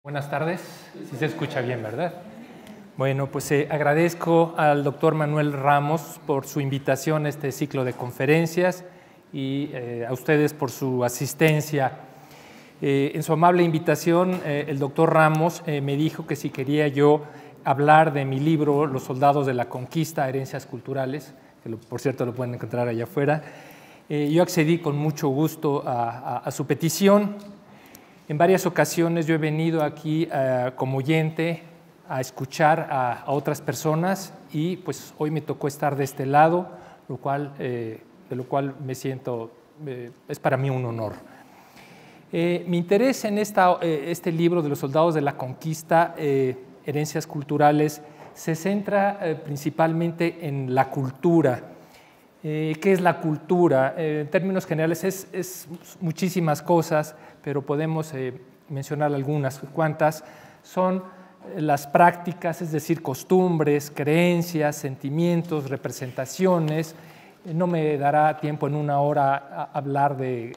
Buenas tardes, si se escucha bien, ¿verdad? Bueno, pues agradezco al doctor Manuel Ramos por su invitación a este ciclo de conferencias y a ustedes por su asistencia. En su amable invitación, el doctor Ramos me dijo que si quería yo hablar de mi libro Los soldados de la conquista, herencias culturales, que por cierto lo pueden encontrar allá afuera. Yo accedí con mucho gusto a su petición. En varias ocasiones yo he venido aquí como oyente a escuchar a otras personas y pues hoy me tocó estar de este lado, de lo cual me siento, es para mí un honor. Mi interés en este libro de los soldados de la conquista, herencias culturales, se centra principalmente en la cultura. ¿Qué es la cultura? En términos generales es muchísimas cosas, pero podemos mencionar algunas cuantas. Son las prácticas, es decir, costumbres, creencias, sentimientos, representaciones. No me dará tiempo en una hora hablar de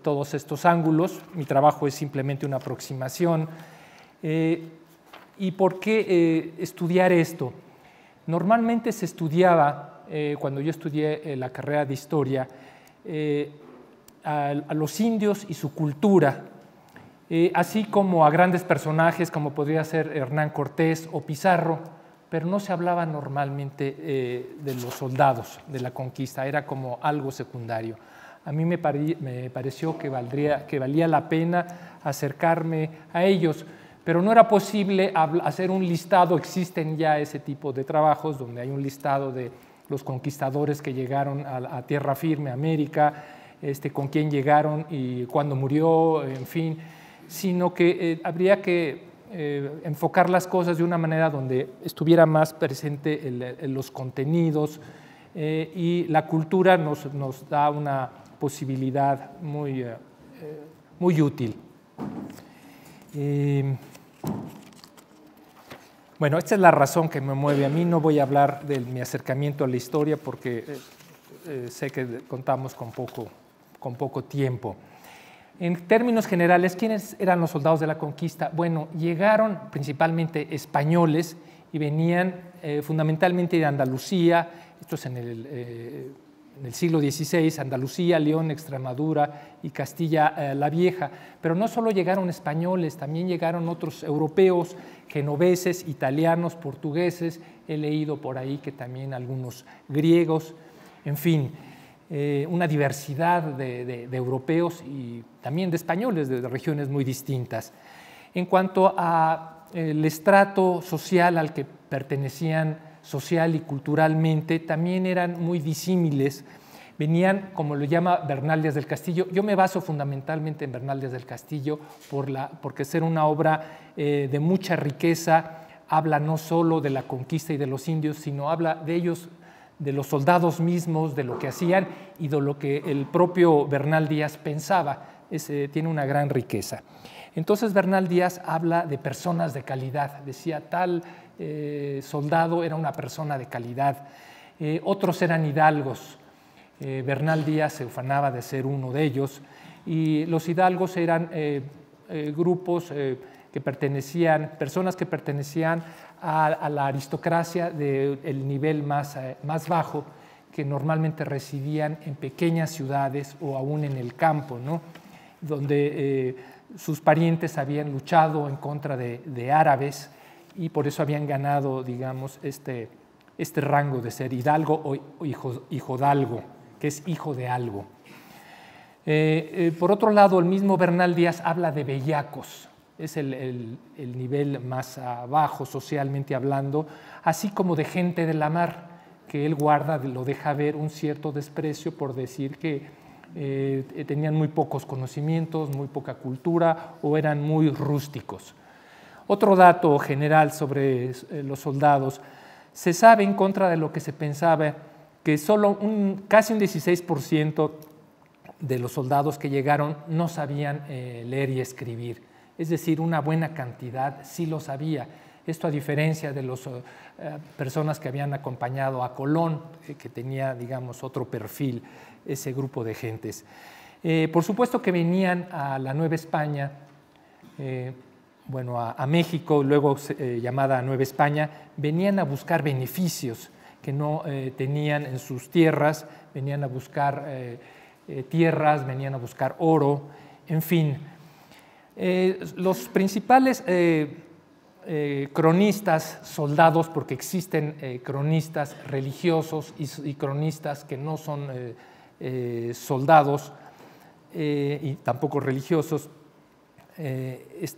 todos estos ángulos. Mi trabajo es simplemente una aproximación. ¿Y por qué estudiar esto? Normalmente se estudiaba, cuando yo estudié la carrera de Historia, a los indios y su cultura, así como a grandes personajes como podría ser Hernán Cortés o Pizarro, pero no se hablaba normalmente de los soldados de la conquista, era como algo secundario. A mí me pareció que valía la pena acercarme a ellos, pero no era posible hacer un listado. Existen ya ese tipo de trabajos donde hay un listado de los conquistadores que llegaron a tierra firme, a América, con quién llegaron y cuándo murió, en fin, sino que habría que enfocar las cosas de una manera donde estuviera más presente los contenidos, y la cultura nos da una posibilidad muy útil. Bueno, esta es la razón que me mueve a mí. No voy a hablar de mi acercamiento a la historia porque sé que contamos con poco tiempo. En términos generales, ¿quiénes eran los soldados de la conquista? Bueno, llegaron principalmente españoles y venían fundamentalmente de Andalucía. Esto es en el siglo XVI, Andalucía, León, Extremadura y Castilla la Vieja. Pero no solo llegaron españoles, también llegaron otros europeos, genoveses, italianos, portugueses. He leído por ahí que también algunos griegos, en fin, una diversidad de europeos y también de españoles de regiones muy distintas. En cuanto al estrato social al que pertenecían social y culturalmente, también eran muy disímiles. Venían, como lo llama Bernal Díaz del Castillo. Yo me baso fundamentalmente en Bernal Díaz del Castillo porque ser una obra de mucha riqueza. Habla no solo de la conquista y de los indios, sino habla de ellos, de los soldados mismos, de lo que hacían y de lo que el propio Bernal Díaz pensaba. Tiene una gran riqueza. Entonces Bernal Díaz habla de personas de calidad. Decía, tal soldado era una persona de calidad. Otros eran hidalgos. Bernal Díaz se ufanaba de ser uno de ellos. Y los hidalgos eran grupos personas que pertenecían a la aristocracia del nivel más bajo, que normalmente residían en pequeñas ciudades o aún en el campo, ¿no? Donde sus parientes habían luchado en contra de árabes y por eso habían ganado, digamos, este rango de ser hidalgo o hijodalgo, que es hijo de algo. Por otro lado, el mismo Bernal Díaz habla de bellacos. Es el nivel más bajo socialmente hablando, así como de gente de la mar, que él lo deja ver un cierto desprecio por decir que tenían muy pocos conocimientos, muy poca cultura o eran muy rústicos. Otro dato general sobre los soldados: se sabe, en contra de lo que se pensaba, que solo casi un 16% de los soldados que llegaron no sabían leer y escribir. Es decir, una buena cantidad sí lo sabía. Esto a diferencia de las personas que habían acompañado a Colón, que tenía, digamos, otro perfil, ese grupo de gentes. Por supuesto que venían a la Nueva España bueno, a México, luego llamada Nueva España, venían a buscar beneficios que no tenían en sus tierras, venían a buscar tierras, venían a buscar oro, en fin. Los principales cronistas, soldados, porque existen cronistas religiosos y cronistas que no son soldados y tampoco religiosos.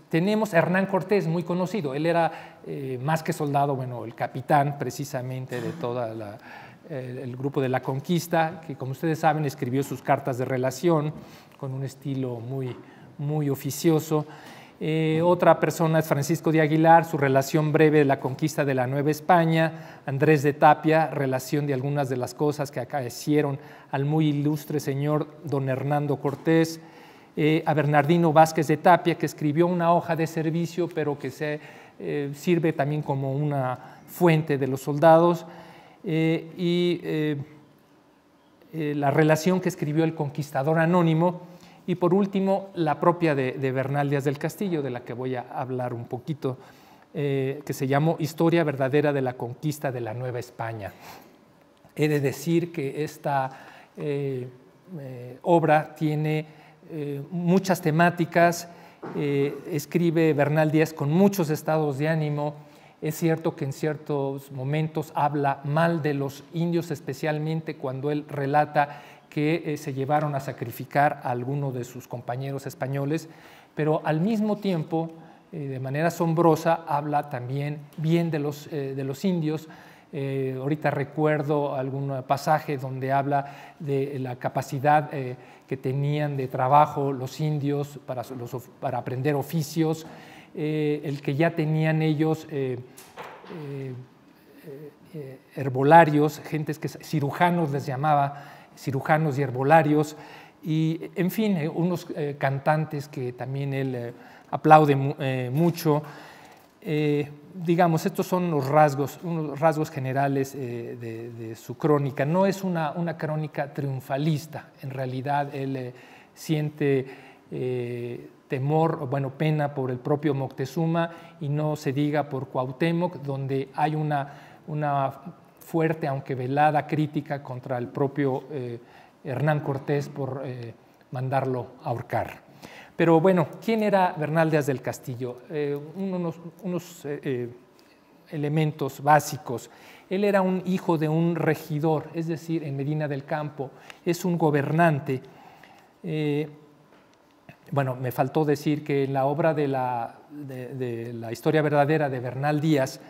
Tenemos a Hernán Cortés, muy conocido. Él era más que soldado, bueno, el capitán precisamente de todo el grupo de la conquista, que como ustedes saben escribió sus cartas de relación con un estilo muy oficioso. Otra persona es Francisco de Aguilar, su relación breve de la conquista de la Nueva España. Andrés de Tapia, relación de algunas de las cosas que acaecieron al muy ilustre señor don Hernando Cortés. A Bernardino Vázquez de Tapia, que escribió una hoja de servicio, pero que sirve también como una fuente de los soldados, la relación que escribió el Conquistador Anónimo, y por último la propia de Bernal Díaz del Castillo, de la que voy a hablar un poquito, que se llamó Historia verdadera de la conquista de la Nueva España. He de decir que esta obra tiene muchas temáticas, escribe Bernal Díaz con muchos estados de ánimo. Es cierto que en ciertos momentos habla mal de los indios, especialmente cuando él relata que se llevaron a sacrificar a alguno de sus compañeros españoles, pero al mismo tiempo, de manera asombrosa, habla también bien de los indios. Ahorita recuerdo algún pasaje donde habla de la capacidad que tenían de trabajo los indios para aprender oficios, el que ya tenían ellos herbolarios, gentes que cirujanos les llamaba, cirujanos y herbolarios, y en fin, unos cantantes que también él aplaude mucho. Digamos, estos son unos rasgos generales de su crónica. No es una crónica triunfalista, en realidad él siente temor, bueno, pena por el propio Moctezuma, y no se diga por Cuauhtémoc, donde hay una fuerte, aunque velada, crítica contra el propio Hernán Cortés por mandarlo ahorcar. Pero bueno, ¿quién era Bernal Díaz del Castillo? Unos elementos básicos. Él era un hijo de un regidor, es decir, en Medina del Campo, es un gobernante. Bueno, me faltó decir que en la obra de la Historia verdadera de Bernal Díaz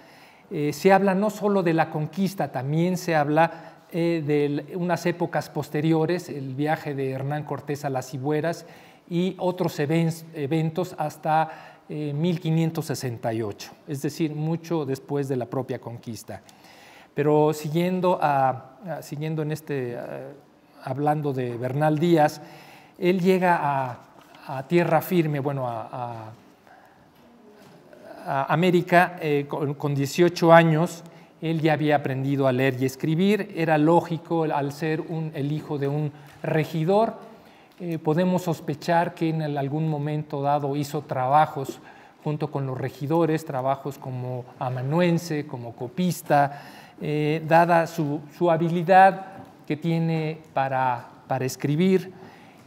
se habla no solo de la conquista, también se habla de unas épocas posteriores, el viaje de Hernán Cortés a las Cibueras y otros eventos hasta 1568, es decir, mucho después de la propia conquista. Pero siguiendo hablando de Bernal Díaz, él llega a tierra firme, bueno, a América con 18 años. Él ya había aprendido a leer y escribir, era lógico al ser el hijo de un regidor. Podemos sospechar que en algún momento dado hizo trabajos junto con los regidores, trabajos como amanuense, como copista, dada su habilidad que tiene para escribir,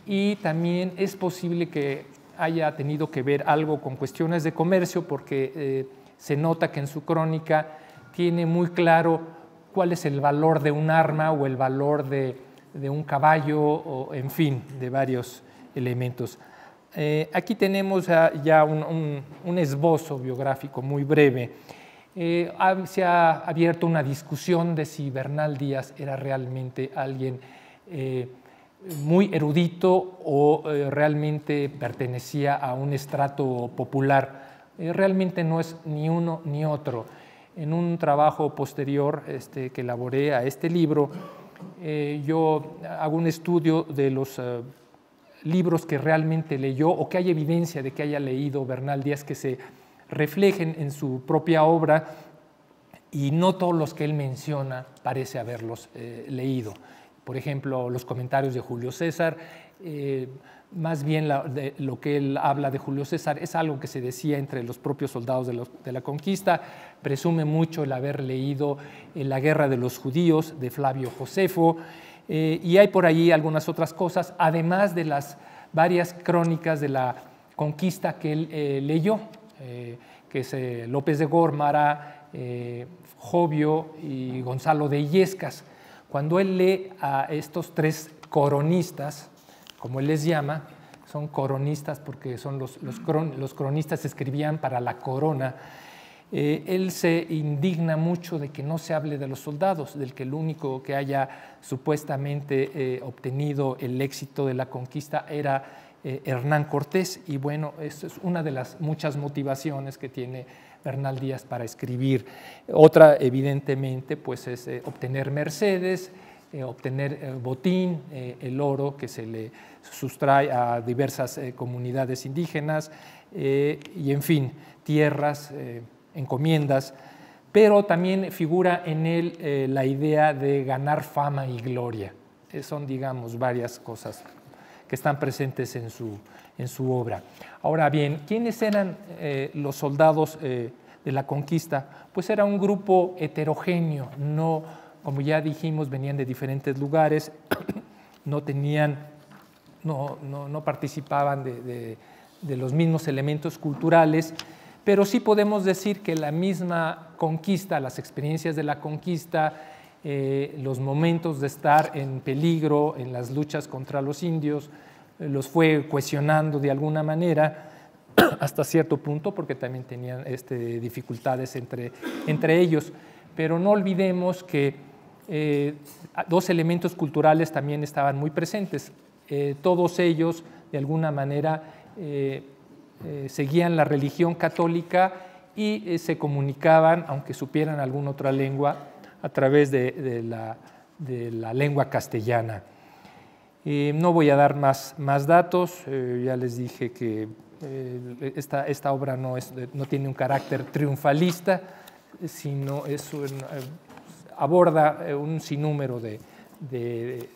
y también es posible que haya tenido que ver algo con cuestiones de comercio, porque se nota que en su crónica tiene muy claro cuál es el valor de un arma o el valor de un caballo, o en fin, de varios elementos. Aquí tenemos ya un esbozo biográfico muy breve. Se ha abierto una discusión de si Bernal Díaz era realmente alguien muy erudito o realmente pertenecía a un estrato popular. Realmente no es ni uno ni otro. En un trabajo posterior que elaboré a este libro, yo hago un estudio de los libros que realmente leyó o que hay evidencia de que haya leído Bernal Díaz, que se reflejen en su propia obra, y no todos los que él menciona parece haberlos leído. por ejemplo, los comentarios de Julio César. Más bien lo que él habla de Julio César es algo que se decía entre los propios soldados de la conquista. Presume mucho el haber leído La guerra de los judíos de Flavio Josefo, y hay por ahí algunas otras cosas, además de las varias crónicas de la conquista que él leyó, que es López de Górmara, Jovio y Gonzalo de Illescas. Cuando él lee a estos tres coronistas, como él les llama, son coronistas porque son los cronistas escribían para la corona, él se indigna mucho de que no se hable de los soldados, del que el único que haya supuestamente obtenido el éxito de la conquista era Hernán Cortés, y bueno, esa es una de las muchas motivaciones que tiene Bernal Díaz para escribir. Otra, evidentemente, pues es obtener mercedes, obtener botín, el oro que se le sustrae a diversas comunidades indígenas, y en fin, tierras, encomiendas, pero también figura en él la idea de ganar fama y gloria. Son, digamos, varias cosas que están presentes en su obra. Ahora bien, ¿quiénes eran los soldados de la conquista? Pues era un grupo heterogéneo, no, como ya dijimos, venían de diferentes lugares, no participaban de los mismos elementos culturales, pero sí podemos decir que la misma conquista, las experiencias de la conquista, los momentos de estar en peligro en las luchas contra los indios, los fue cohesionando de alguna manera hasta cierto punto, porque también tenían dificultades entre ellos. Pero no olvidemos que dos elementos culturales también estaban muy presentes. Todos ellos, de alguna manera, seguían la religión católica y se comunicaban, aunque supieran alguna otra lengua, a través de la lengua castellana. No voy a dar más datos, ya les dije que esta obra no tiene un carácter triunfalista, sino aborda un sinnúmero de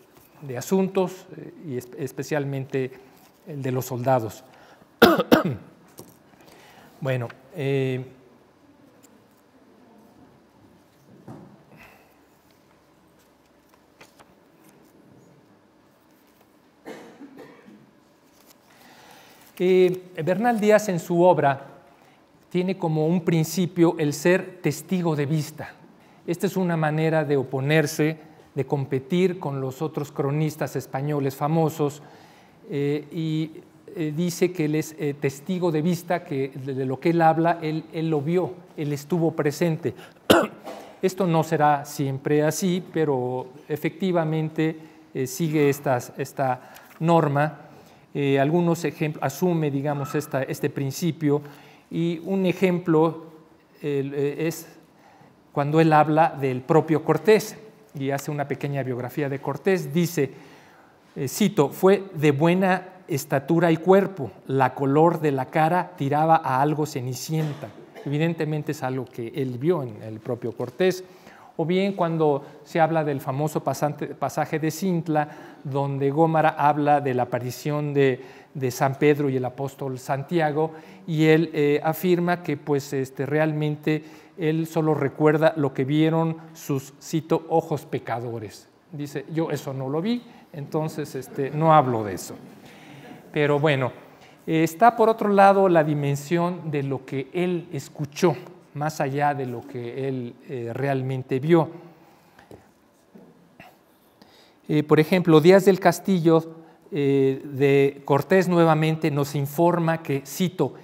asuntos, y especialmente el de los soldados. Bueno, Bernal Díaz en su obra tiene como un principio el ser testigo de vista. Esta es una manera de oponerse, de competir con los otros cronistas españoles famosos, y dice que él es testigo de vista, que de lo que él habla, él lo vio, él estuvo presente. Esto no será siempre así, pero efectivamente sigue esta norma. Algunos ejemplos, asume, digamos, este principio, y un ejemplo es cuando él habla del propio Cortés y hace una pequeña biografía de Cortés. Dice, cito, fue de buena estatura y cuerpo, la color de la cara tiraba a algo cenicienta. Evidentemente es algo que él vio en el propio Cortés. O bien cuando se habla del famoso pasaje de Cintla, donde Gómara habla de la aparición de San Pedro y el apóstol Santiago, y él afirma que pues, realmente él solo recuerda lo que vieron sus, cito, ojos pecadores. Dice, yo eso no lo vi, entonces no hablo de eso. Pero bueno, está por otro lado la dimensión de lo que él escuchó, más allá de lo que él realmente vio. Por ejemplo, Díaz del Castillo de Cortés nuevamente nos informa que, cito,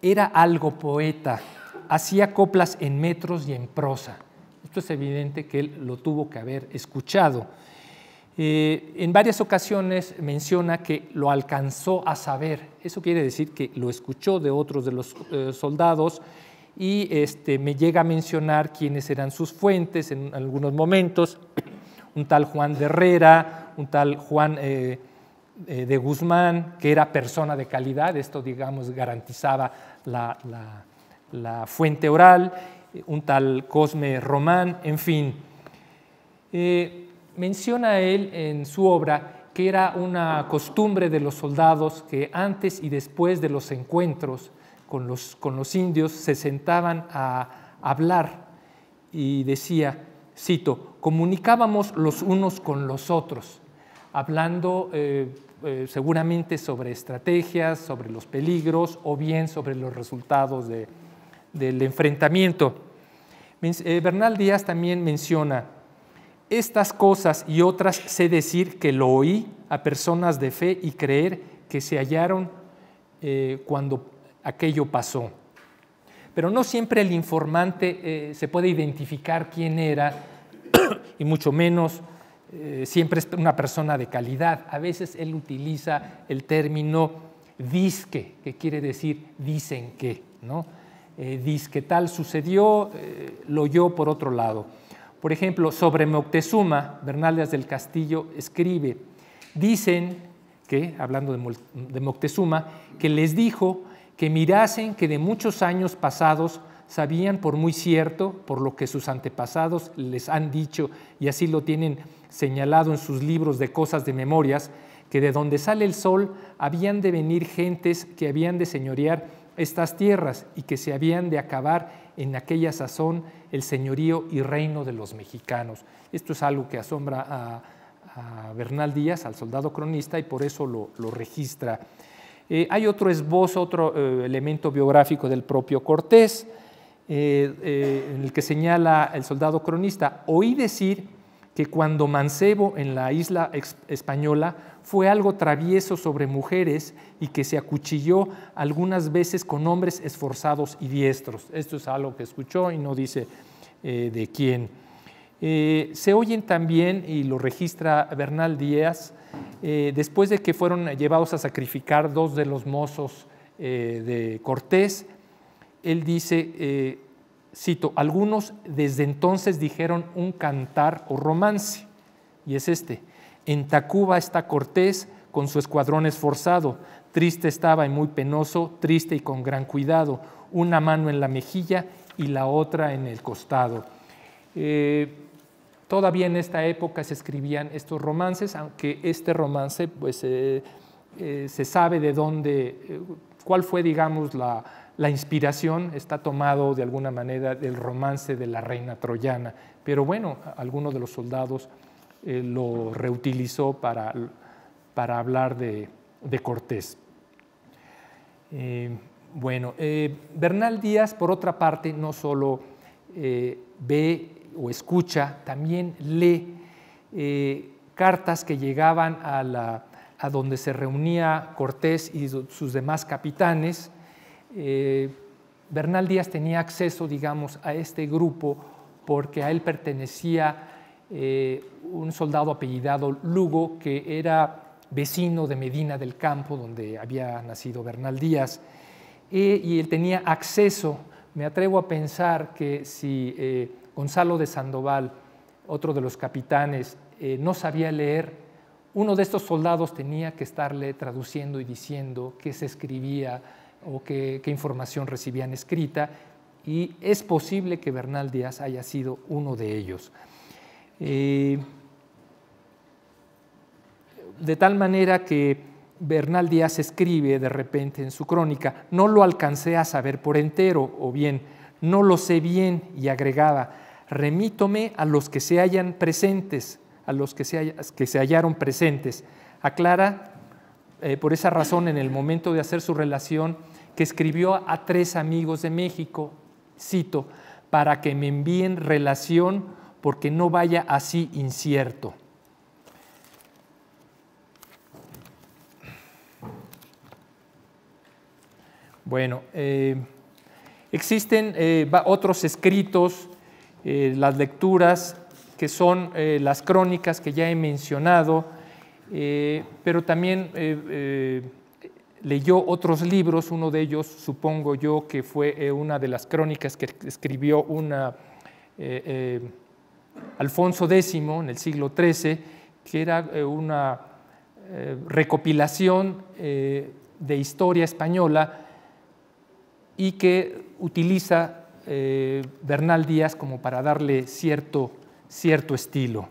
era algo poeta, hacía coplas en metros y en prosa. Esto es evidente que él lo tuvo que haber escuchado. En varias ocasiones menciona que lo alcanzó a saber. Eso quiere decir que lo escuchó de otros de los soldados, y me llega a mencionar quiénes eran sus fuentes en algunos momentos. Un tal Juan de Herrera, un tal Juan de Guzmán, que era persona de calidad. Esto, digamos, garantizaba la fuente oral. Un tal Cosme Román, en fin. menciona él en su obra que era una costumbre de los soldados que antes y después de los encuentros con los indios se sentaban a hablar y decía, cito, comunicábamos los unos con los otros, hablando seguramente sobre estrategias, sobre los peligros o bien sobre los resultados del enfrentamiento. Bernal Díaz también menciona, estas cosas y otras sé decir que lo oí a personas de fe y creer que se hallaron cuando aquello pasó. Pero no siempre el informante se puede identificar quién era y mucho menos siempre es una persona de calidad. A veces él utiliza el término dizque, que quiere decir dicen que, ¿no? Dizque tal sucedió, lo oyó por otro lado. Por ejemplo, sobre Moctezuma, Bernal Díaz del Castillo escribe, dicen que, hablando de Moctezuma, que les dijo que mirasen que de muchos años pasados sabían por muy cierto, por lo que sus antepasados les han dicho, y así lo tienen señalado en sus libros de cosas de memorias, que de donde sale el sol habían de venir gentes que habían de señorear estas tierras y que se habían de acabar en aquella sazón el señorío y reino de los mexicanos. Esto es algo que asombra a Bernal Díaz, al soldado cronista, y por eso lo registra. Hay otro esbozo, otro elemento biográfico del propio Cortés, en el que señala el soldado cronista, oí decir que cuando mancebo en la isla española fue algo travieso sobre mujeres y que se acuchilló algunas veces con hombres esforzados y diestros. Esto es algo que escuchó y no dice de quién. Se oyen también, y lo registra Bernal Díaz, después de que fueron llevados a sacrificar dos de los mozos de Cortés, él dice, cito, algunos desde entonces dijeron un cantar o romance, y es este, en Tacuba está Cortés con su escuadrón esforzado, triste estaba y muy penoso, triste y con gran cuidado, una mano en la mejilla y la otra en el costado. Todavía en esta época se escribían estos romances, aunque este romance pues, se sabe de dónde, cuál fue, digamos, la inspiración, está tomado de alguna manera del romance de la reina troyana, pero bueno, alguno de los soldados lo reutilizó para hablar de Cortés. Bernal Díaz, por otra parte, no solo ve o escucha, también lee cartas que llegaban a donde se reunía Cortés y sus demás capitanes. Bernal Díaz tenía acceso, digamos, a este grupo porque a él pertenecía un soldado apellidado Lugo, que era vecino de Medina del Campo, donde había nacido Bernal Díaz, y él tenía acceso. Me atrevo a pensar que si Gonzalo de Sandoval, otro de los capitanes, no sabía leer, uno de estos soldados tenía que estarle traduciendo y diciendo qué se escribía o qué información recibían escrita, y es posible que Bernal Díaz haya sido uno de ellos. De tal manera que Bernal Díaz escribe de repente en su crónica, no lo alcancé a saber por entero, o bien, no lo sé bien, y agregaba, remítome a los que se hallan presentes, a los que se hallaron presentes. Aclara, por esa razón, en el momento de hacer su relación, que escribió a 3 amigos de México, cito, para que me envíen relación porque no vaya así incierto. Bueno, existen otros escritos, las lecturas, que son las crónicas que ya he mencionado, pero también leyó otros libros. Uno de ellos, supongo yo, que fue una de las crónicas que escribió Alfonso X en el siglo XIII, que era una recopilación de historia española y que utiliza Bernal Díaz como para darle cierto estilo.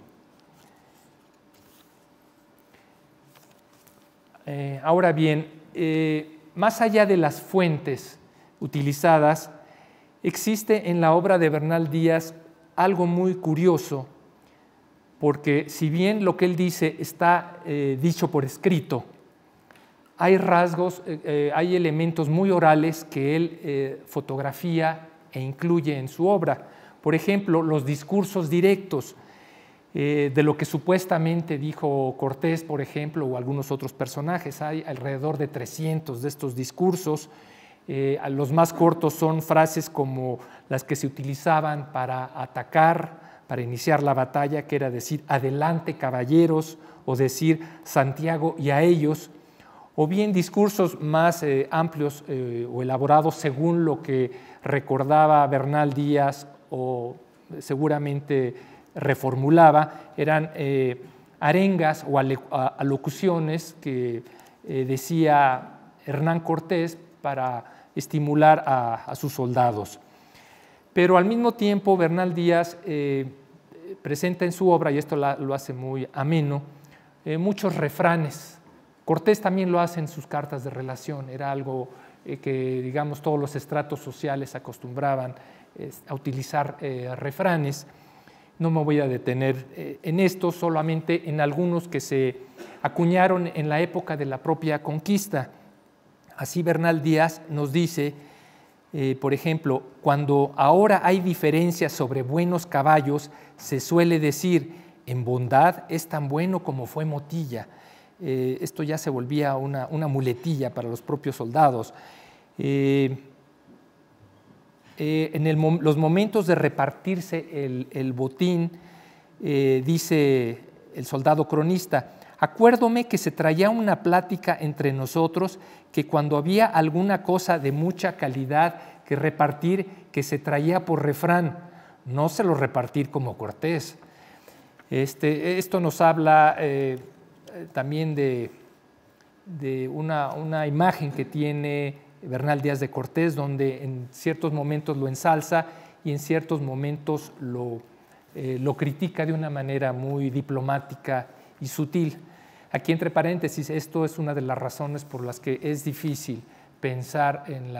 Ahora bien, más allá de las fuentes utilizadas, existe en la obra de Bernal Díaz algo muy curioso, porque si bien lo que él dice está dicho por escrito, hay rasgos, hay elementos muy orales que él fotografía e incluye en su obra. Por ejemplo, los discursos directos de lo que supuestamente dijo Cortés, por ejemplo, o algunos otros personajes. Hay alrededor de 300 de estos discursos. Los más cortos son frases como las que se utilizaban para atacar, para iniciar la batalla, que era decir adelante caballeros, o decir Santiago y a ellos, o bien discursos más amplios o elaborados según lo que recordaba Bernal Díaz o seguramente reformulaba, eran arengas o alocuciones que decía Hernán Cortés para estimular a sus soldados. Pero al mismo tiempo Bernal Díaz presenta en su obra, y esto lo hace muy ameno, muchos refranes. Cortés también lo hace en sus cartas de relación, era algo que, digamos, todos los estratos sociales acostumbraban a utilizar refranes. No me voy a detener en esto, solamente en algunos que se acuñaron en la época de la propia conquista. Así Bernal Díaz nos dice, por ejemplo, cuando ahora hay diferencias sobre buenos caballos, se suele decir, en bondad es tan bueno como fue Motilla. Esto ya se volvía una muletilla para los propios soldados. Los momentos de repartirse el botín, dice el soldado cronista, acuérdome que se traía una plática entre nosotros que cuando había alguna cosa de mucha calidad que repartir, que se traía por refrán, no se lo repartir como Cortés. Esto nos habla también de una imagen que tiene Bernal Díaz de Cortés, donde en ciertos momentos lo ensalza y en ciertos momentos lo critica de una manera muy diplomática y sutil. Aquí entre paréntesis, esto es una de las razones por las que es difícil pensar en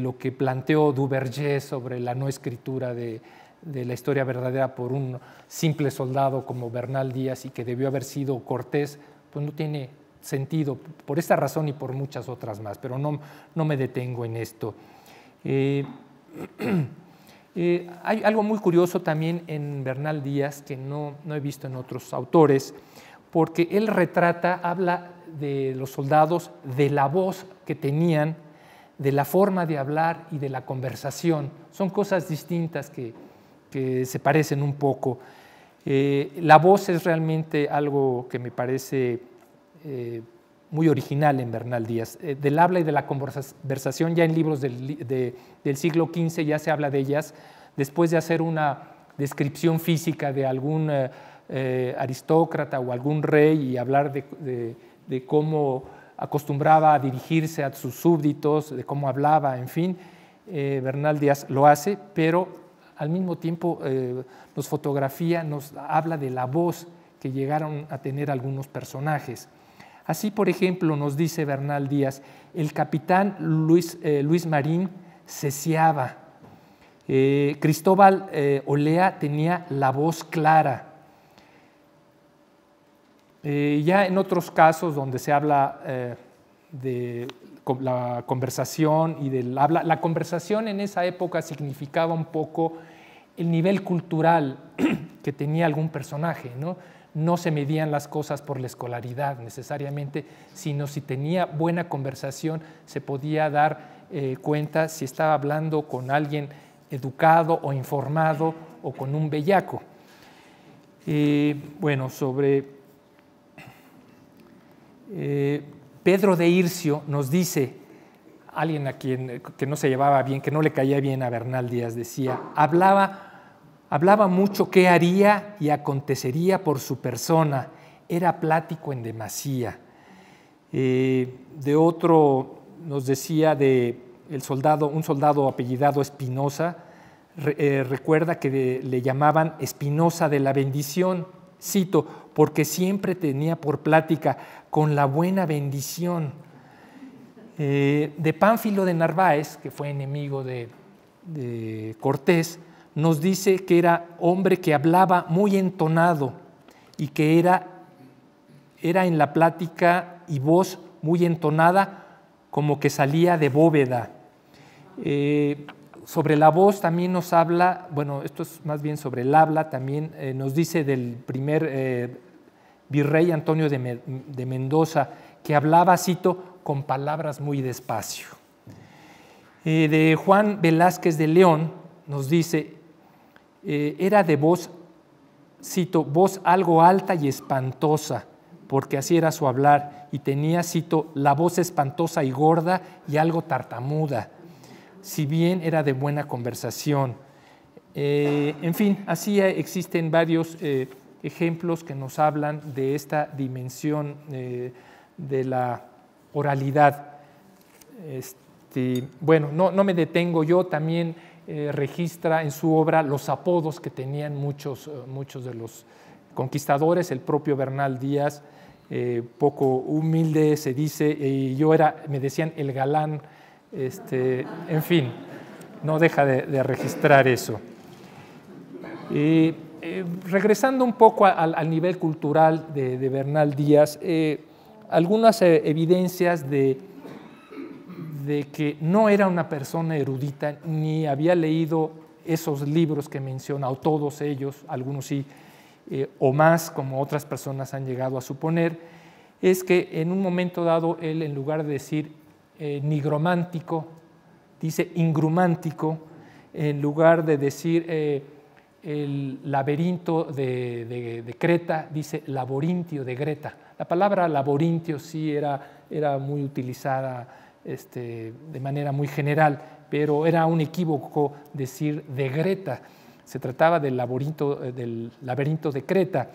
lo que planteó Duverger sobre la no escritura de la historia verdadera por un simple soldado como Bernal Díaz y que debió haber sido Cortés, pues no tiene sentido por esta razón y por muchas otras más, pero no me detengo en esto. Hay algo muy curioso también en Bernal Díaz que no he visto en otros autores, porque él habla de los soldados, de la voz que tenían, de la forma de hablar y de la conversación. Son cosas distintas que se parecen un poco. La voz es realmente algo que me parece muy original en Bernal Díaz. Del habla y de la conversación, ya en libros del siglo XV ya se habla de ellas, después de hacer una descripción física de algún aristócrata o algún rey y hablar de cómo acostumbraba a dirigirse a sus súbditos, de cómo hablaba, en fin, Bernal Díaz lo hace, pero al mismo tiempo nos fotografía, nos habla de la voz que llegaron a tener algunos personajes. Así, por ejemplo, nos dice Bernal Díaz, el capitán Luis Marín ceceaba, Cristóbal Olea tenía la voz clara. Ya en otros casos donde se habla de la conversación y del habla, la conversación en esa época significaba un poco el nivel cultural que tenía algún personaje, ¿no? No se medían las cosas por la escolaridad necesariamente, sino si tenía buena conversación se podía dar cuenta si estaba hablando con alguien educado o informado o con un bellaco. Bueno, sobre Pedro de Ircio nos dice, alguien que no se llevaba bien, que no le caía bien a Bernal Díaz, decía, hablaba mucho qué haría y acontecería por su persona, era plático en demasía. De otro nos decía un soldado apellidado Espinosa, recuerda que le llamaban Espinosa de la Bendición, cito, porque siempre tenía por plática con la buena bendición. De Pánfilo de Narváez, que fue enemigo de Cortés, nos dice que era hombre que hablaba muy entonado y que era en la plática y voz muy entonada, como que salía de bóveda. Sobre la voz también nos habla, bueno, esto es más bien sobre el habla, también nos dice del primer virrey Antonio de Mendoza, que hablaba, cito, con palabras muy despacio. De Juan Velázquez de León nos dice, era de voz, cito, voz algo alta y espantosa, porque así era su hablar, y tenía, cito, la voz espantosa y gorda y algo tartamuda, si bien era de buena conversación. En fin, así existen varios ejemplos que nos hablan de esta dimensión de la oralidad. Bueno, no me detengo yo, también registra en su obra los apodos que tenían muchos de los conquistadores. El propio Bernal Díaz, poco humilde, se dice, me decían el galán, en fin, no deja de registrar eso. Regresando un poco al nivel cultural de Bernal Díaz, algunas evidencias de que no era una persona erudita, ni había leído esos libros que menciona, o todos ellos, algunos sí, o más, como otras personas han llegado a suponer, es que en un momento dado él, en lugar de decir nigromántico, dice ingrumántico, en lugar de decir el laberinto de Creta, dice laborintio de Greta. La palabra laborintio sí era muy utilizada de manera muy general, pero era un equívoco decir de Greta. Se trataba del laberinto de Creta.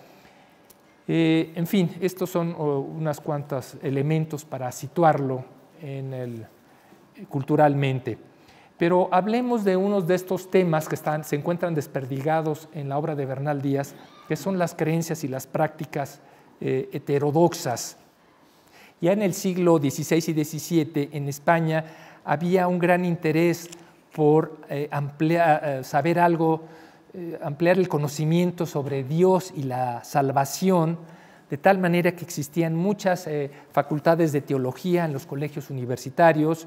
En fin, estos son unos cuantos elementos para situarlo culturalmente. Pero hablemos de unos de estos temas que se encuentran desperdigados en la obra de Bernal Díaz, que son las creencias y las prácticas heterodoxas. Ya en el siglo XVI y XVII en España había un gran interés por saber algo, ampliar el conocimiento sobre Dios y la salvación, de tal manera que existían muchas facultades de teología en los colegios universitarios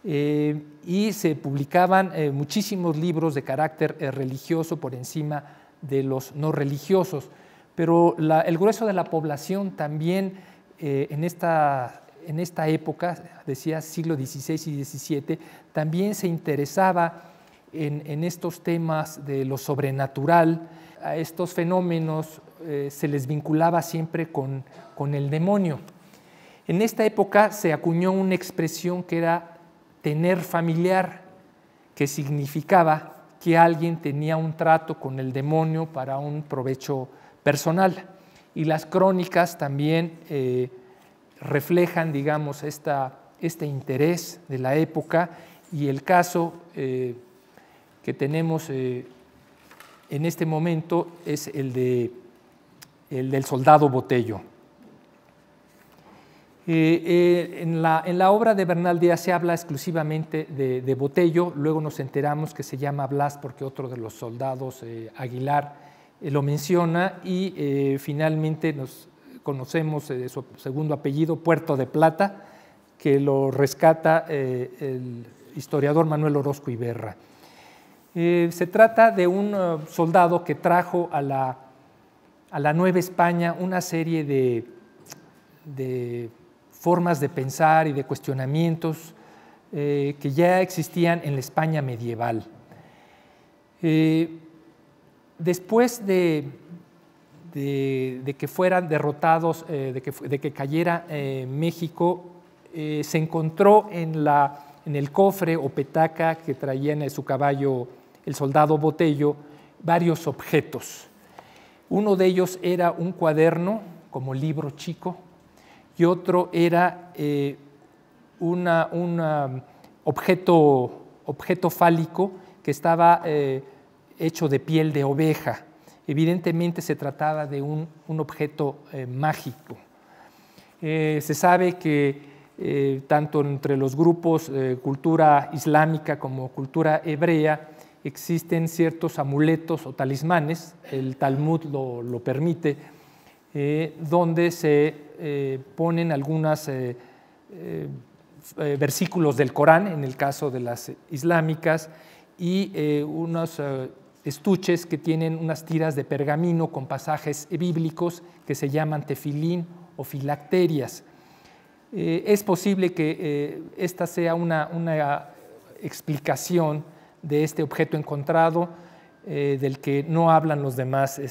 y se publicaban muchísimos libros de carácter religioso por encima de los no religiosos. Pero el grueso de la población también en esta época, decía siglo XVI y XVII, también se interesaba en estos temas de lo sobrenatural. A estos fenómenos se les vinculaba siempre con el demonio. En esta época se acuñó una expresión que era tener familiar, que significaba que alguien tenía un trato con el demonio para un provecho personal. Y las crónicas también reflejan, digamos, este interés de la época, y el caso que tenemos en este momento es el del soldado Botello. En la obra de Bernal Díaz se habla exclusivamente de Botello, luego nos enteramos que se llama Blas porque otro de los soldados, Aguilar, lo menciona, y finalmente nos conocemos su segundo apellido, Puerto de Plata, que lo rescata el historiador Manuel Orozco Iberra. Se trata de un soldado que trajo a la Nueva España una serie de formas de pensar y de cuestionamientos que ya existían en la España medieval. Después de que fueran derrotados, de que cayera México, se encontró en el cofre o petaca que traía en su caballo el soldado Botello varios objetos. Uno de ellos era un cuaderno como libro chico, y otro era un objeto fálico que estaba hecho de piel de oveja. Evidentemente se trataba de un objeto mágico. Se sabe que tanto entre los grupos cultura islámica como cultura hebrea existen ciertos amuletos o talismanes, el Talmud lo permite, donde se ponen algunos versículos del Corán, en el caso de las islámicas, y unos estuches que tienen unas tiras de pergamino con pasajes bíblicos que se llaman tefilín o filacterias. Es posible que esta sea una explicación de este objeto encontrado del que no hablan los demás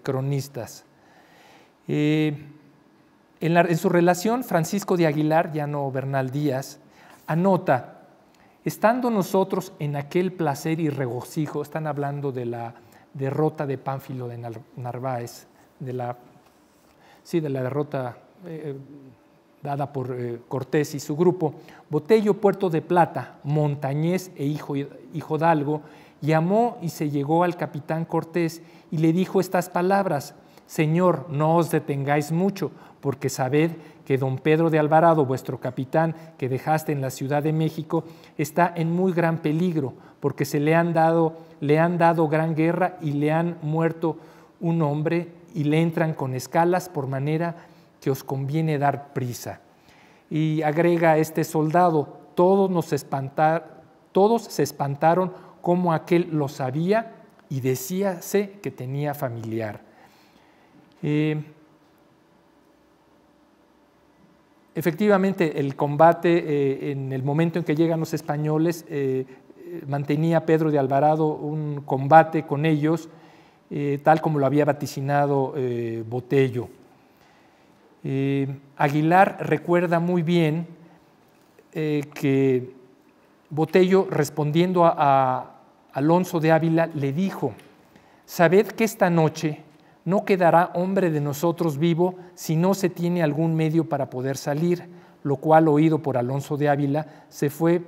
cronistas. En su relación, Francisco de Aguilar, ya no Bernal Díaz, anota: estando nosotros en aquel placer y regocijo, están hablando de la derrota de Pánfilo de Narváez, de la derrota dada por Cortés y su grupo. Botello, Puerto de Plata, montañés e hijodalgo, llamó y se llegó al capitán Cortés y le dijo estas palabras: Señor, no os detengáis mucho, porque sabed que don Pedro de Alvarado, vuestro capitán, que dejaste en la Ciudad de México, está en muy gran peligro, porque le han dado gran guerra y le han muerto un hombre y le entran con escalas, por manera que os conviene dar prisa. Y agrega este soldado: todos se espantaron como aquel lo sabía y decíase que tenía familiar. Efectivamente, el combate, en el momento en que llegan los españoles, mantenía Pedro de Alvarado un combate con ellos, tal como lo había vaticinado Botello. Aguilar recuerda muy bien que Botello, respondiendo a Alonso de Ávila, le dijo: sabed que esta noche no quedará hombre de nosotros vivo si no se tiene algún medio para poder salir, lo cual, oído por Alonso de Ávila, se fue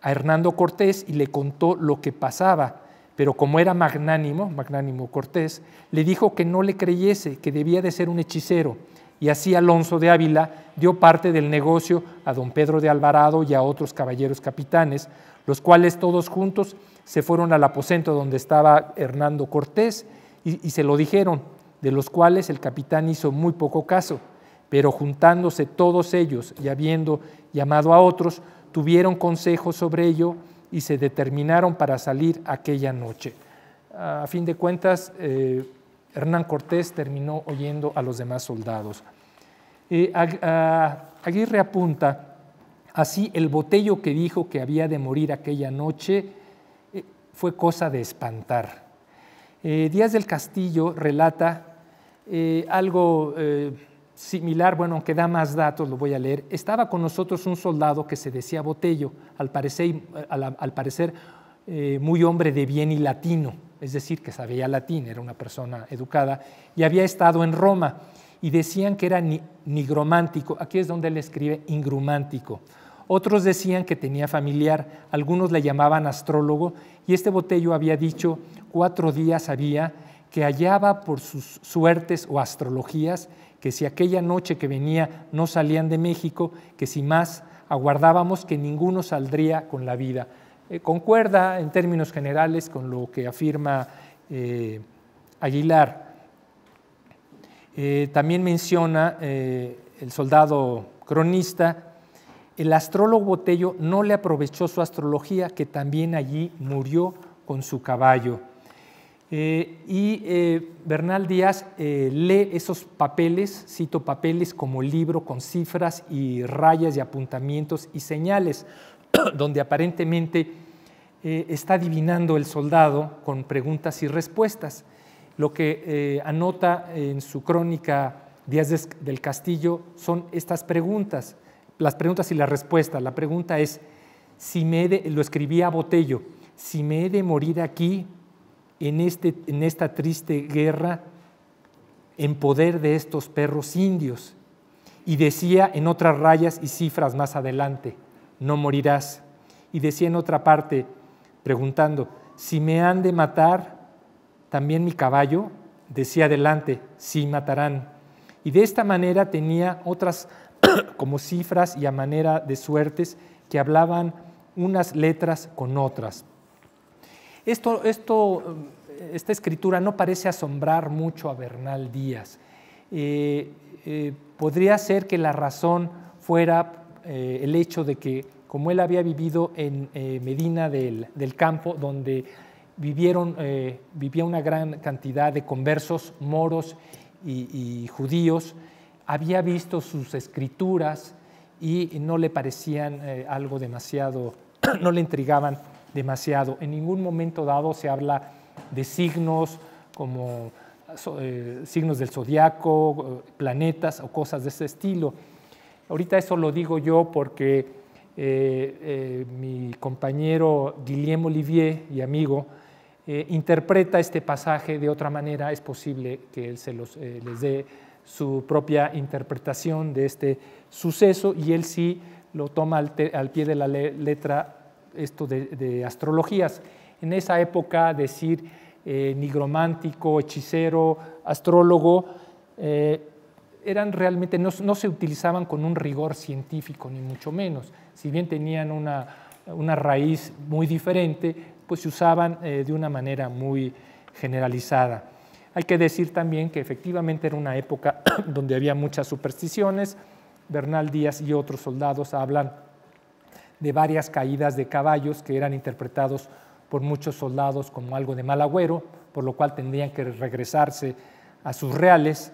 a Hernando Cortés y le contó lo que pasaba, pero como era magnánimo Cortés, le dijo que no le creyese, que debía de ser un hechicero, y así Alonso de Ávila dio parte del negocio a don Pedro de Alvarado y a otros caballeros capitanes, los cuales todos juntos se fueron al aposento donde estaba Hernando Cortés y se lo dijeron, de los cuales el capitán hizo muy poco caso, pero juntándose todos ellos y habiendo llamado a otros, tuvieron consejo sobre ello y se determinaron para salir aquella noche. A fin de cuentas, Hernán Cortés terminó oyendo a los demás soldados. Aguirre apunta: así el Botello que dijo que había de morir aquella noche fue cosa de espantar. Díaz del Castillo relata algo similar, bueno, aunque da más datos, lo voy a leer. Estaba con nosotros un soldado que se decía Botello, al parecer muy hombre de bien y latino, es decir, que sabía latín, era una persona educada, y había estado en Roma, y decían que era nigromántico. Aquí es donde él escribe ingrumántico. Otros decían que tenía familiar, algunos le llamaban astrólogo, y este Botello había dicho 4 días había que hallaba por sus suertes o astrologías que si aquella noche que venía no salían de México, que si más aguardábamos que ninguno saldría con la vida. Concuerda en términos generales con lo que afirma Aguilar. También menciona el soldado cronista: el astrólogo Botello no le aprovechó su astrología, que también allí murió con su caballo. Bernal Díaz lee esos papeles, cito papeles como libro con cifras y rayas y apuntamientos y señales, donde aparentemente está adivinando el soldado con preguntas y respuestas. Lo que anota en su crónica Díaz del Castillo son estas preguntas, las preguntas y la respuesta. La pregunta es, lo escribía Botello: si me he de morir aquí, en esta triste guerra, en poder de estos perros indios. Y decía en otras rayas y cifras más adelante: no morirás. Y decía en otra parte, preguntando: si me han de matar también mi caballo, decía adelante, sí matarán. Y de esta manera tenía otras como cifras y a manera de suertes que hablaban unas letras con otras. Esta escritura no parece asombrar mucho a Bernal Díaz. Podría ser que la razón fuera el hecho de que, como él había vivido en Medina del Campo, donde vivía una gran cantidad de conversos moros y judíos, había visto sus escrituras y no le parecían algo demasiado, no le intrigaban demasiado. En ningún momento dado se habla de signos como signos del zodiaco, planetas o cosas de ese estilo. Ahorita eso lo digo yo porque mi compañero Guillaume Olivier y amigo interpreta este pasaje de otra manera. Es posible que él les dé su propia interpretación de este suceso y él sí lo toma al pie de la letra, esto de astrologías. En esa época decir nigromántico, hechicero, astrólogo, eran realmente, no se utilizaban con un rigor científico ni mucho menos. Si bien tenían una raíz muy diferente, pues se usaban de una manera muy generalizada. Hay que decir también que efectivamente era una época donde había muchas supersticiones. Bernal Díaz y otros soldados hablan de varias caídas de caballos que eran interpretados por muchos soldados como algo de mal agüero, por lo cual tendrían que regresarse a sus reales,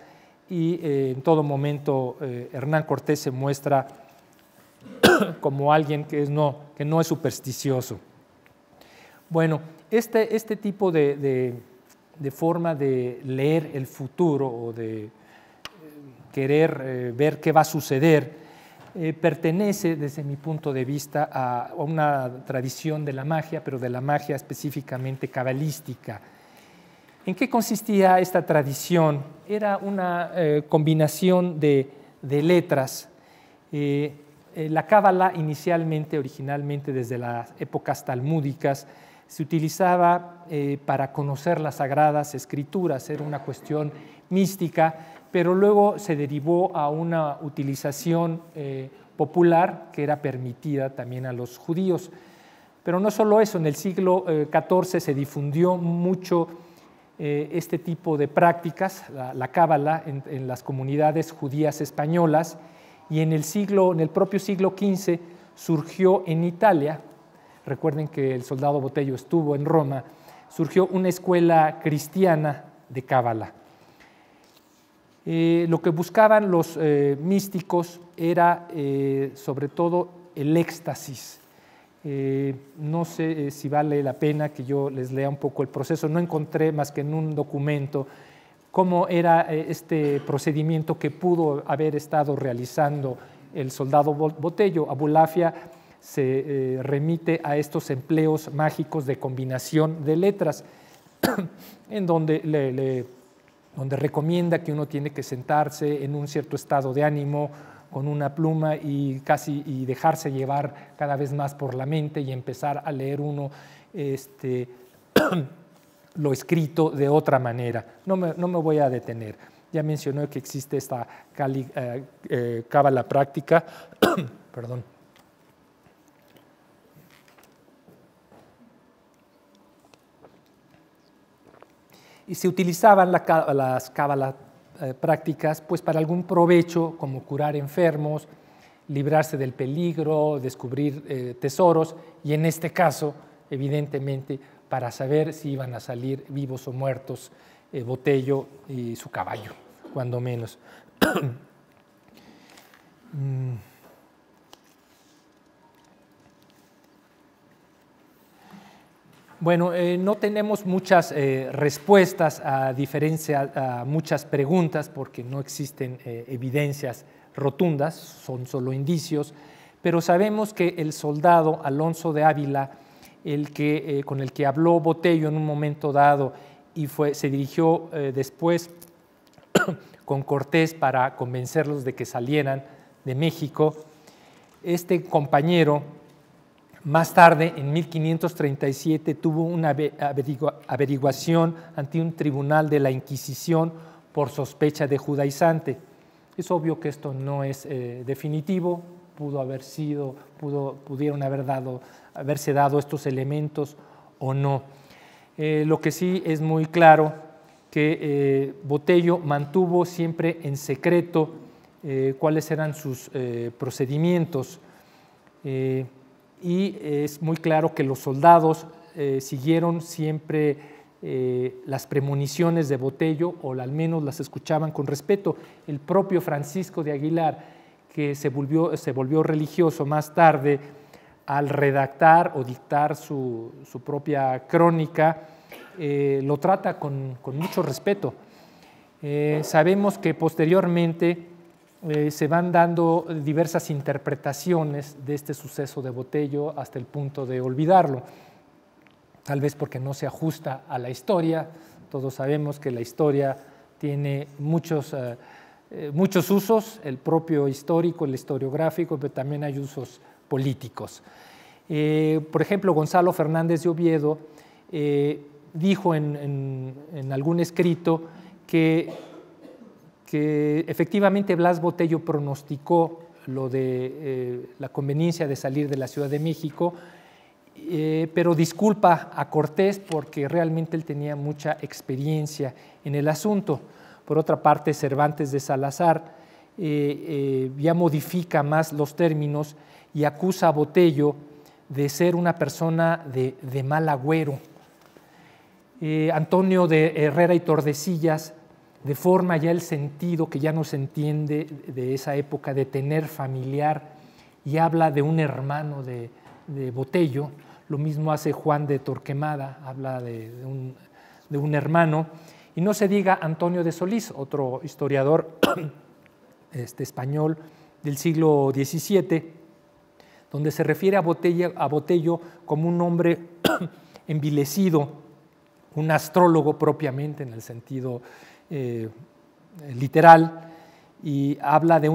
y en todo momento Hernán Cortés se muestra como alguien que no es supersticioso. Bueno, este tipo de forma de leer el futuro o de querer ver qué va a suceder pertenece, desde mi punto de vista, a una tradición de la magia, pero de la magia específicamente cabalística. ¿En qué consistía esta tradición? Era una combinación de letras. La cábala originalmente desde las épocas talmúdicas, se utilizaba para conocer las sagradas escrituras, era una cuestión mística, pero luego se derivó a una utilización popular que era permitida también a los judíos. Pero no solo eso, en el siglo XIV se difundió mucho este tipo de prácticas, la cábala, en las comunidades judías españolas, y en el propio siglo XV surgió en Italia. Recuerden que el soldado Botello estuvo en Roma, surgió una escuela cristiana de cábala. Lo que buscaban los místicos era sobre todo el éxtasis. No sé si vale la pena que yo les lea un poco el proceso, no encontré más que en un documento cómo era este procedimiento que pudo haber estado realizando el soldado Botello. Abulafia se remite a estos empleos mágicos de combinación de letras, en donde recomienda que uno tiene que sentarse en un cierto estado de ánimo con una pluma y dejarse llevar cada vez más por la mente y empezar a leer uno lo escrito de otra manera. No me voy a detener. Ya mencioné que existe esta cábala práctica. Perdón. Y se utilizaban las cábalas prácticas pues para algún provecho, como curar enfermos, librarse del peligro, descubrir tesoros, y en este caso, evidentemente, para saber si iban a salir vivos o muertos Botello y su caballo, cuando menos. Bueno, no tenemos muchas respuestas a diferencia a muchas preguntas porque no existen evidencias rotundas, son solo indicios, pero sabemos que el soldado Alonso de Ávila, con el que habló Botello en un momento dado y se dirigió después con Cortés para convencerlos de que salieran de México, este compañero más tarde, en 1537, tuvo una averiguación ante un tribunal de la Inquisición por sospecha de judaizante. Es obvio que esto no es definitivo, pudieron haberse dado estos elementos o no. Lo que sí es muy claro que Botello mantuvo siempre en secreto cuáles eran sus procedimientos y es muy claro que los soldados siguieron siempre las premoniciones de Botello, o al menos las escuchaban con respeto. El propio Francisco de Aguilar, que se volvió religioso más tarde, al redactar o dictar su propia crónica, lo trata con mucho respeto. Sabemos que posteriormente se van dando diversas interpretaciones de este suceso de Botello hasta el punto de olvidarlo, tal vez porque no se ajusta a la historia. Todos sabemos que la historia tiene muchos usos, el propio histórico, el historiográfico, pero también hay usos políticos. Por ejemplo, Gonzalo Fernández de Oviedo dijo en algún escrito que efectivamente Blas Botello pronosticó lo de la conveniencia de salir de la Ciudad de México, pero disculpa a Cortés porque realmente él tenía mucha experiencia en el asunto. Por otra parte, Cervantes de Salazar ya modifica más los términos y acusa a Botello de ser una persona de mal agüero. Antonio de Herrera y Tordesillas deforma ya el sentido que ya no se entiende de esa época de tener familiar y habla de un hermano de Botello. Lo mismo hace Juan de Torquemada, habla de un hermano. Y no se diga Antonio de Solís, otro historiador español del siglo XVII, donde se refiere a Botello como un hombre envilecido, un astrólogo propiamente en el sentido literal, y habla de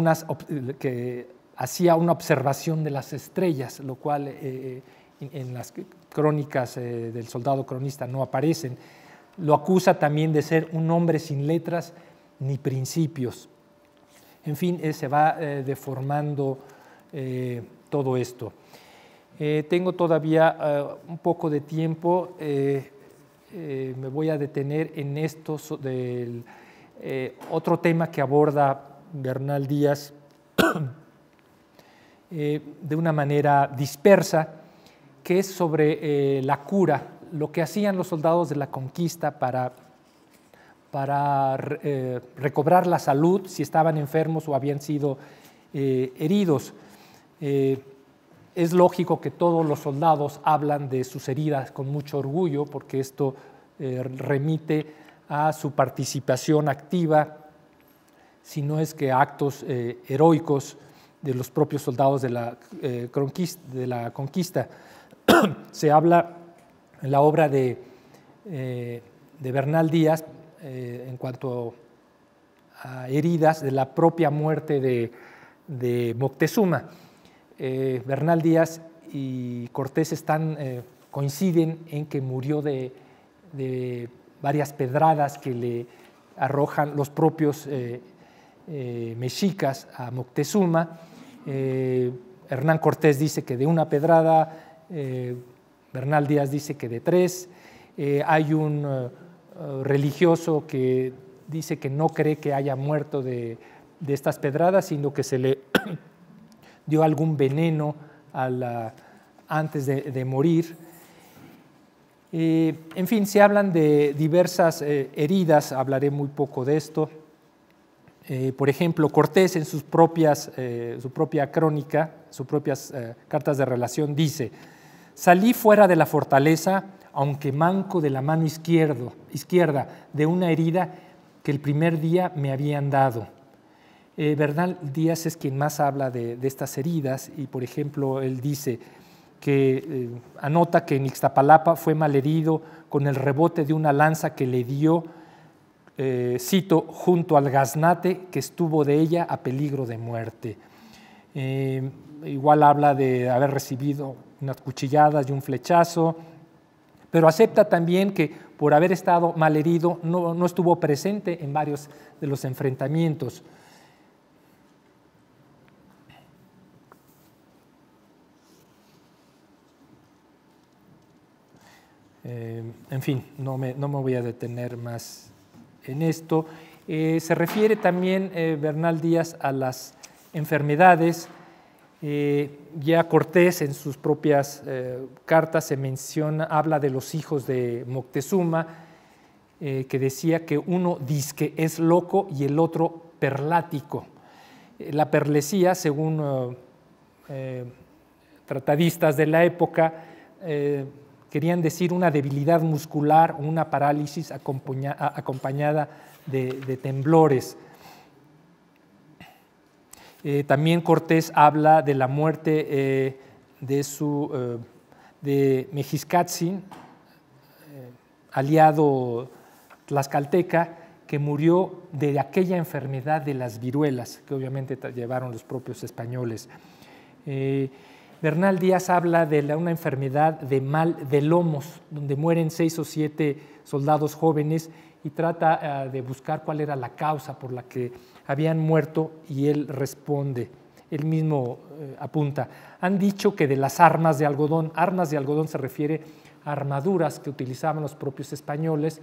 que hacía una observación de las estrellas, lo cual en las crónicas del soldado cronista no aparecen. Lo acusa también de ser un hombre sin letras ni principios. En fin, se va deformando todo esto. Tengo todavía un poco de tiempo. Me voy a detener en esto del otro tema que aborda Bernal Díaz de una manera dispersa, que es sobre la cura, lo que hacían los soldados de la conquista para recobrar la salud si estaban enfermos o habían sido heridos. Es lógico que todos los soldados hablan de sus heridas con mucho orgullo, porque esto remite a su participación activa, si no es que a actos heroicos de los propios soldados de la conquista. Se habla en la obra de Bernal Díaz, en cuanto a heridas, de la propia muerte de Moctezuma. Bernal Díaz y Cortés coinciden en que murió de varias pedradas que le arrojan los propios mexicas a Moctezuma. Hernán Cortés dice que de una pedrada, Bernal Díaz dice que de 3. Hay un religioso que dice que no cree que haya muerto de estas pedradas, sino que se le dio algún veneno antes de morir. En fin, se hablan de diversas heridas, hablaré muy poco de esto. Por ejemplo, Cortés en su propia crónica, sus propias cartas de relación, dice: salí fuera de la fortaleza, aunque manco de la mano izquierda, de una herida que el primer día me habían dado. Bernal Díaz es quien más habla de estas heridas, y por ejemplo él dice que anota que en Ixtapalapa fue malherido con el rebote de una lanza que le dio, cito, junto al gaznate que estuvo de ella a peligro de muerte. Igual habla de haber recibido unas cuchilladas y un flechazo, pero acepta también que por haber estado malherido, no estuvo presente en varios de los enfrentamientos. En fin, no me voy a detener más en esto. Se refiere también Bernal Díaz a las enfermedades. Ya Cortés en sus propias cartas habla de los hijos de Moctezuma, que decía que uno dizque es loco y el otro perlático. La perlesía, según tratadistas de la época, querían decir una debilidad muscular, una parálisis acompañada de temblores. También Cortés habla de la muerte de Mexiscatzin, aliado tlaxcalteca, que murió de aquella enfermedad de las viruelas, que obviamente llevaron los propios españoles. Bernal Díaz habla de una enfermedad de mal de lomos, donde mueren 6 o 7 soldados jóvenes, y trata de buscar cuál era la causa por la que habían muerto, y él responde, él mismo apunta: han dicho que de las armas de algodón se refiere a armaduras que utilizaban los propios españoles,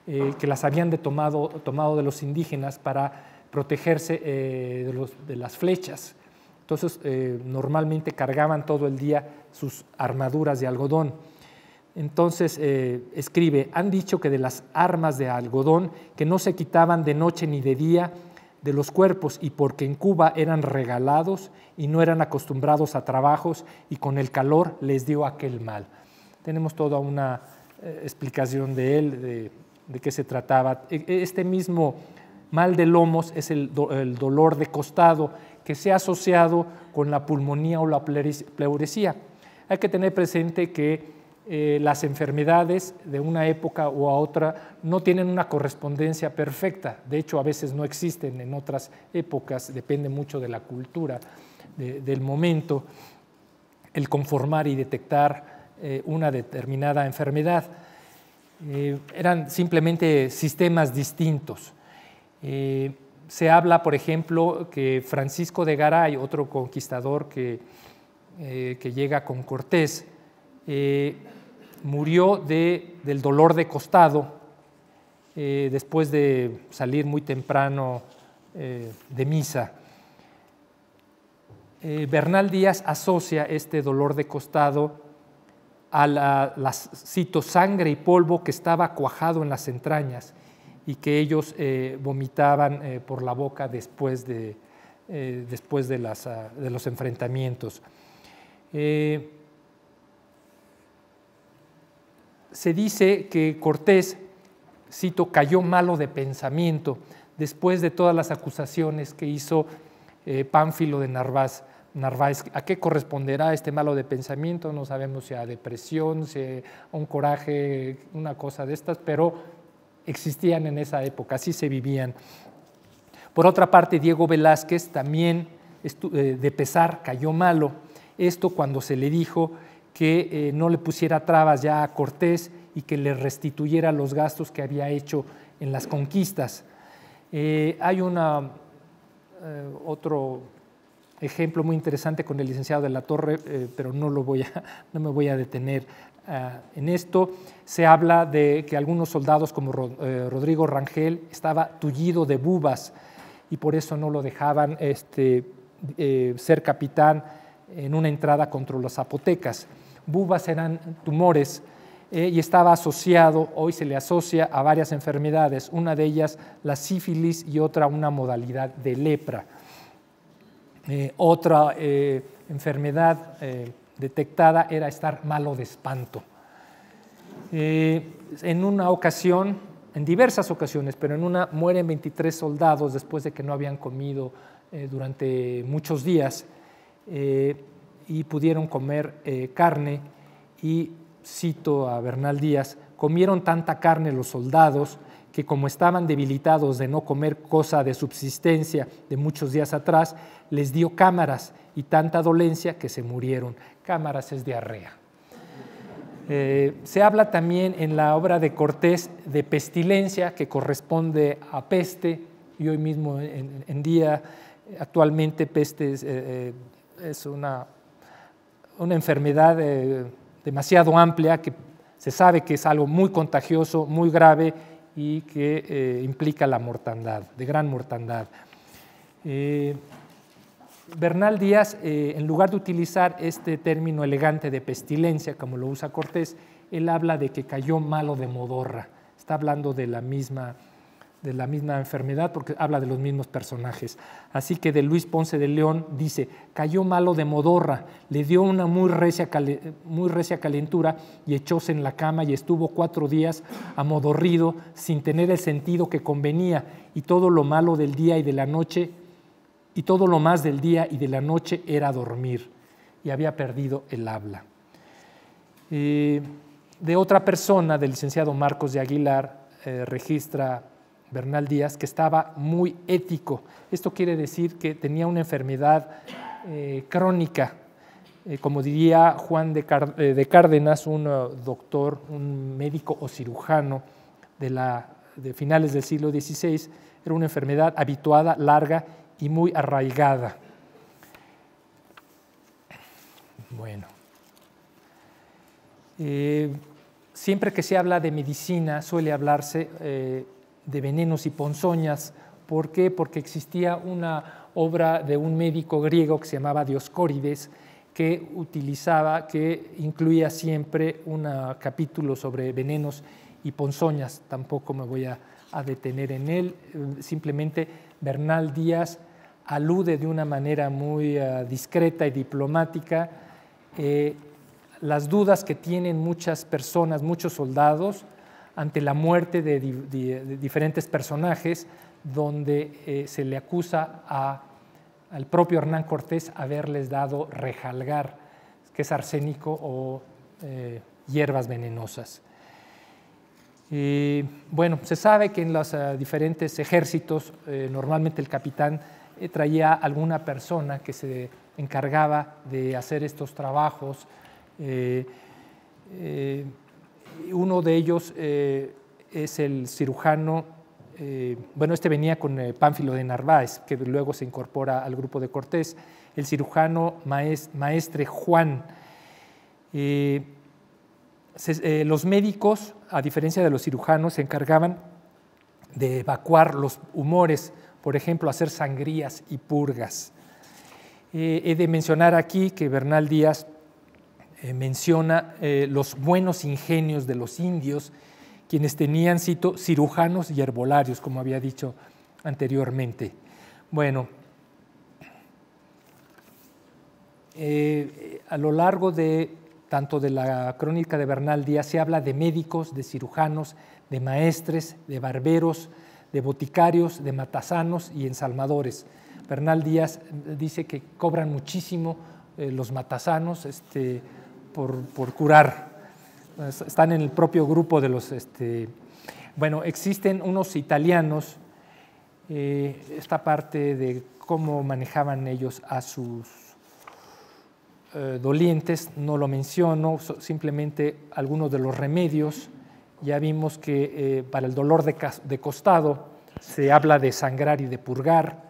que las habían tomado de los indígenas para protegerse de las flechas. Entonces, normalmente cargaban todo el día sus armaduras de algodón. Entonces, escribe: han dicho que de las armas de algodón, que no se quitaban de noche ni de día de los cuerpos, y porque en Cuba eran regalados y no eran acostumbrados a trabajos, y con el calor les dio aquel mal. Tenemos toda una explicación de él, de qué se trataba. Este mismo mal de lomos es el dolor de costado, que se ha asociado con la pulmonía o la pleuresía. Hay que tener presente que las enfermedades de una época u otra no tienen una correspondencia perfecta. De hecho, a veces no existen en otras épocas, depende mucho de la cultura del momento, el conformar y detectar una determinada enfermedad. Eran simplemente sistemas distintos. Se habla, por ejemplo, que Francisco de Garay, otro conquistador que llega con Cortés, murió del dolor de costado después de salir muy temprano de misa. Bernal Díaz asocia este dolor de costado a cito, sangre y polvo que estaba cuajado en las entrañas, y que ellos vomitaban por la boca después de los enfrentamientos. Se dice que Cortés, cito, cayó malo de pensamiento después de todas las acusaciones que hizo Pánfilo de Narváez. ¿A qué corresponderá este malo de pensamiento? No sabemos si a depresión, si a un coraje, una cosa de estas, pero existían en esa época, así se vivían. Por otra parte, Diego Velázquez también de pesar cayó malo, esto cuando se le dijo que no le pusiera trabas ya a Cortés y que le restituyera los gastos que había hecho en las conquistas. Hay otro ejemplo muy interesante con el licenciado de la Torre, pero no me voy a detener en esto. Se habla de que algunos soldados como Rodrigo Rangel estaba tullido de bubas y por eso no lo dejaban ser capitán en una entrada contra los zapotecas. Bubas eran tumores y estaba asociado, hoy se le asocia a varias enfermedades, una de ellas la sífilis y otra una modalidad de lepra. Otra enfermedad detectada era estar malo de espanto. En una ocasión, en diversas ocasiones, pero en una mueren 23 soldados después de que no habían comido durante muchos días y pudieron comer carne, y cito a Bernal Díaz: comieron tanta carne los soldados que, como estaban debilitados de no comer cosa de subsistencia de muchos días atrás, les dio cámaras y tanta dolencia que se murieron. Cámaras es diarrea. Se habla también en la obra de Cortés de pestilencia, que corresponde a peste, y hoy mismo en día, actualmente, peste es una enfermedad demasiado amplia, que se sabe que es algo muy contagioso, muy grave y que implica la mortandad, de gran mortandad. Bernal Díaz, en lugar de utilizar este término elegante de pestilencia, como lo usa Cortés, él habla de que cayó malo de modorra. Está hablando de la misma enfermedad porque habla de los mismos personajes. Así que de Luis Ponce de León dice: cayó malo de modorra, le dio una muy recia calentura y echóse en la cama y estuvo 4 días amodorrido sin tener el sentido que convenía, y todo lo malo del día y de la noche y todo lo más del día y de la noche era dormir, y había perdido el habla. De otra persona, del licenciado Marcos de Aguilar, registra Bernal Díaz que estaba muy ético. Esto quiere decir que tenía una enfermedad crónica, como diría Juan de Cárdenas, un doctor, un médico o cirujano de finales del siglo XVI. Era una enfermedad habituada, larga y muy arraigada. Bueno, siempre que se habla de medicina suele hablarse de venenos y ponzoñas. ¿Por qué? Porque existía una obra de un médico griego que se llamaba Dioscórides, que incluía siempre un capítulo sobre venenos y ponzoñas. Tampoco me voy a detener en él, simplemente Bernal Díaz alude de una manera muy discreta y diplomática las dudas que tienen muchas personas, muchos soldados, ante la muerte de diferentes personajes, donde se le acusa al propio Hernán Cortés haberles dado rejalgar, que es arsénico o hierbas venenosas. Bueno, se sabe que en los diferentes ejércitos normalmente el capitán traía alguna persona que se encargaba de hacer estos trabajos. Uno de ellos es el cirujano, este venía con Pánfilo de Narváez, que luego se incorpora al grupo de Cortés, el cirujano maestre Juan. Los médicos, a diferencia de los cirujanos, se encargaban de evacuar los humores, por ejemplo, hacer sangrías y purgas. He de mencionar aquí que Bernal Díaz menciona los buenos ingenios de los indios, quienes tenían, cito, cirujanos y herbolarios, como había dicho anteriormente. Bueno, a lo largo tanto de la crónica de Bernal Díaz se habla de médicos, de cirujanos, de maestres, de barberos, de boticarios, de matasanos y ensalmadores. Bernal Díaz dice que cobran muchísimo los matasanos por curar. Están en el propio grupo de los... Bueno, existen unos italianos, esta parte de cómo manejaban ellos a sus dolientes, no lo menciono, simplemente algunos de los remedios. Ya vimos que para el dolor de costado se habla de sangrar y de purgar.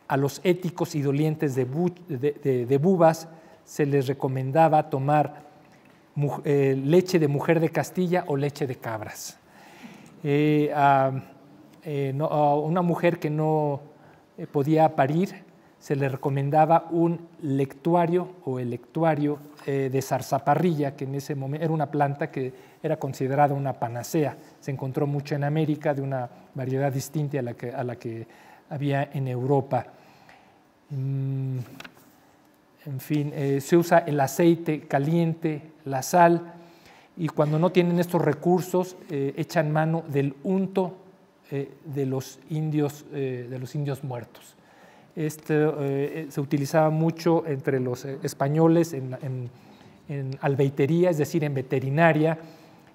A los éticos y dolientes de bubas se les recomendaba tomar leche de mujer de Castilla o leche de cabras. A una mujer que no podía parir se le recomendaba un lectuario o electuario de zarzaparrilla, que en ese momento era una planta que era considerada una panacea. Se encontró mucho en América, de una variedad distinta a la que había en Europa. En fin, se usa el aceite caliente, la sal, y cuando no tienen estos recursos echan mano del unto de los indios muertos. Se utilizaba mucho entre los españoles en albeitería, es decir, en veterinaria,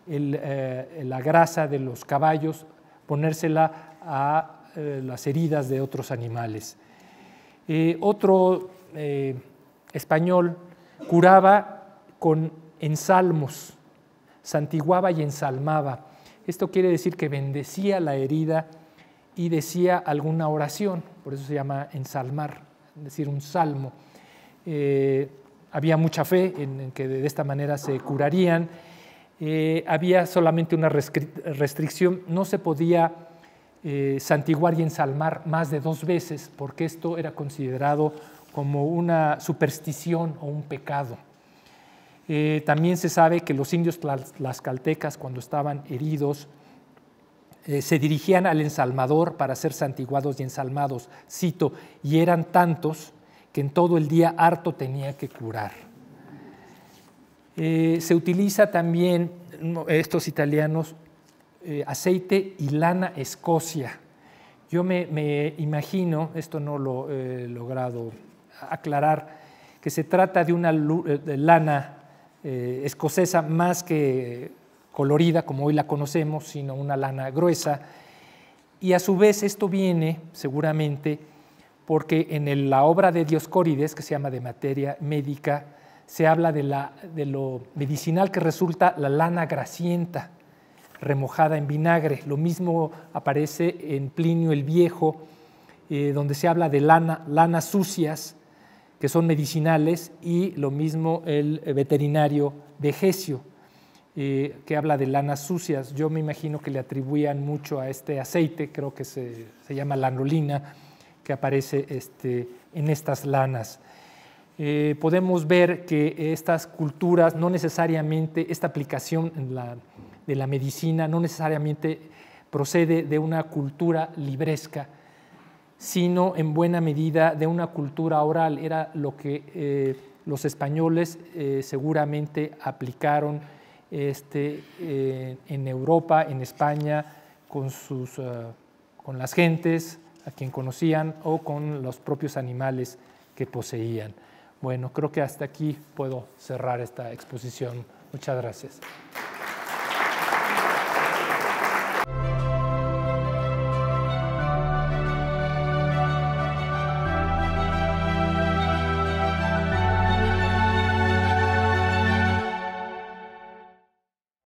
la grasa de los caballos, ponérsela a las heridas de otros animales. Otro español curaba con ensalmos, santiguaba y ensalmaba. Esto quiere decir que bendecía la herida y decía alguna oración, por eso se llama ensalmar, es decir, un salmo. Había mucha fe en que de esta manera se curarían. Había solamente una restricción, no se podía santiguar y ensalmar más de 2 veces, porque esto era considerado como una superstición o un pecado. También se sabe que los indios tlaxcaltecas, cuando estaban heridos, se dirigían al ensalmador para ser santiguados y ensalmados, cito, y eran tantos que en todo el día harto tenía que curar. Se utiliza también, estos italianos, aceite y lana escocia. Yo me imagino, esto no lo he logrado aclarar, que se trata de una lana escocesa más que colorida como hoy la conocemos, sino una lana gruesa. Y a su vez esto viene seguramente porque en la obra de Dioscórides, que se llama De Materia Médica, se habla de lo medicinal que resulta la lana grasienta, remojada en vinagre. Lo mismo aparece en Plinio el Viejo, donde se habla de lanas sucias, que son medicinales, y lo mismo el veterinario Vegesio, que habla de lanas sucias. Yo me imagino que le atribuían mucho a este aceite, creo que se llama lanolina, que aparece en estas lanas. Podemos ver que estas culturas, no necesariamente, esta aplicación de la medicina no necesariamente procede de una cultura libresca, sino en buena medida de una cultura oral. Era lo que los españoles seguramente aplicaron en Europa, en España, con las gentes a quien conocían o con los propios animales que poseían. Bueno, creo que hasta aquí puedo cerrar esta exposición. Muchas gracias.